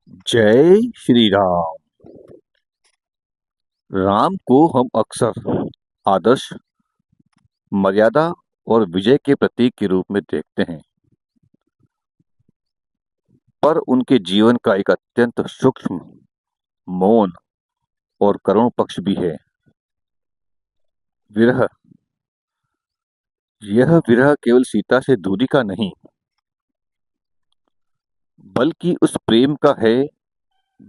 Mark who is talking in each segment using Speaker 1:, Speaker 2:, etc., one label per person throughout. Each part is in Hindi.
Speaker 1: जय श्री राम। राम को हम अक्सर आदर्श, मर्यादा और विजय के प्रतीक के रूप में देखते हैं, पर उनके जीवन का एक अत्यंत सूक्ष्म, मौन और करुण पक्ष भी है। विरह। यह विरह केवल सीता से दूरी का नहीं, बल्कि उस प्रेम का है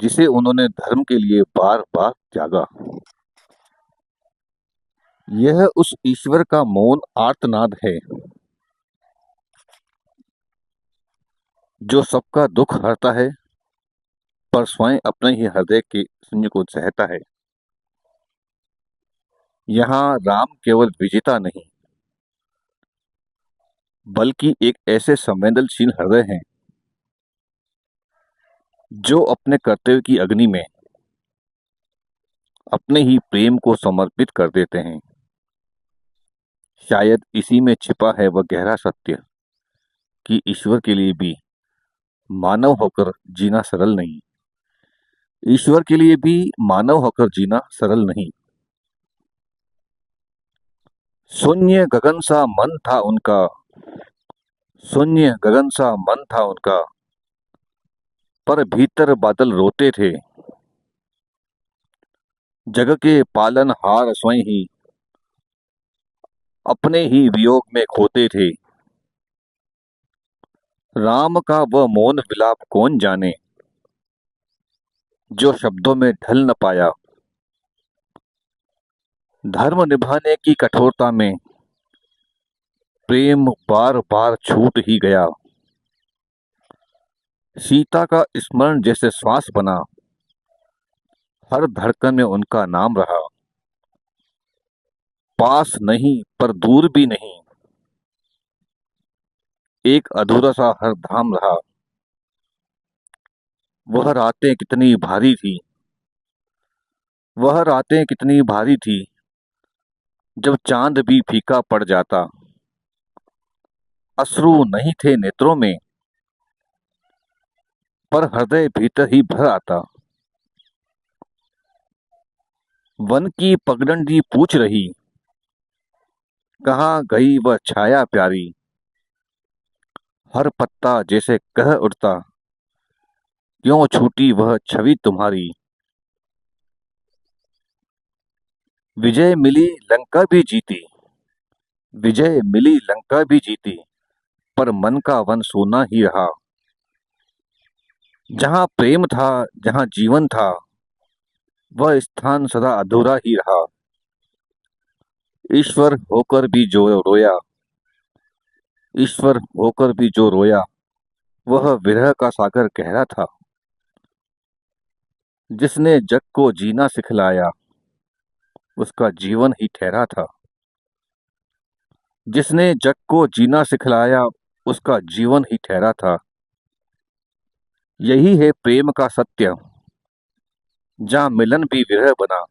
Speaker 1: जिसे उन्होंने धर्म के लिए बार बार त्यागा। यह उस ईश्वर का मौन आर्तनाद है जो सबका दुख हरता है, पर स्वयं अपने ही हृदय के शून्य को सहता है। यहाँ राम केवल विजेता नहीं, बल्कि एक ऐसे संवेदनशील हृदय हैं जो अपने कर्तव्य की अग्नि में अपने ही प्रेम को समर्पित कर देते हैं। शायद इसी में छिपा है वह गहरा सत्य कि ईश्वर के लिए भी मानव होकर जीना सरल नहीं। ईश्वर के लिए भी मानव होकर जीना सरल नहीं। शून्य गगन सा मन था उनका, शून्य गगन सा मन था उनका, पर भीतर बादल रोते थे। जग के पालनहार स्वयं ही अपने ही वियोग में खोते थे। राम का वह मौन विलाप कौन जाने, जो शब्दों में ढल न पाया। धर्म निभाने की कठोरता में प्रेम बार बार छूट ही गया। सीता का स्मरण जैसे श्वास बना, हर धड़कन में उनका नाम रहा। पास नहीं पर दूर भी नहीं, एक अधूरा सा हर धाम रहा। वह रातें कितनी भारी थी, वह रातें कितनी भारी थी, जब चांद भी फीका पड़ जाता। अश्रु नहीं थे नेत्रों में, पर हृदय भीतर ही भर आता। वन की पगडंडी पूछ रही, कहाँ गई वह छाया प्यारी। हर पत्ता जैसे कह उठता, क्यों छूटी वह छवि तुम्हारी। विजय मिली लंका भी जीती, विजय मिली लंका भी जीती, पर मन का वन सोना ही रहा। जहाँ प्रेम था, जहाँ जीवन था, वह स्थान सदा अधूरा ही रहा। ईश्वर होकर भी जो रोया, ईश्वर होकर भी जो रोया, वह विरह का सागर गहरा था। जिसने जग को जीना सिखलाया, उसका जीवन ही ठहरा था। जिसने जग को जीना सिखलाया, उसका जीवन ही ठहरा था। यही है प्रेम का सत्य, जहाँ मिलन भी विरह बना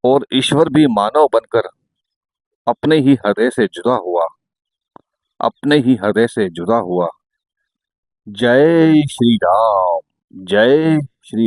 Speaker 1: और ईश्वर भी मानव बनकर अपने ही हृदय से जुदा हुआ, अपने ही हृदय से जुदा हुआ। जय श्री राम। जय श्री राम।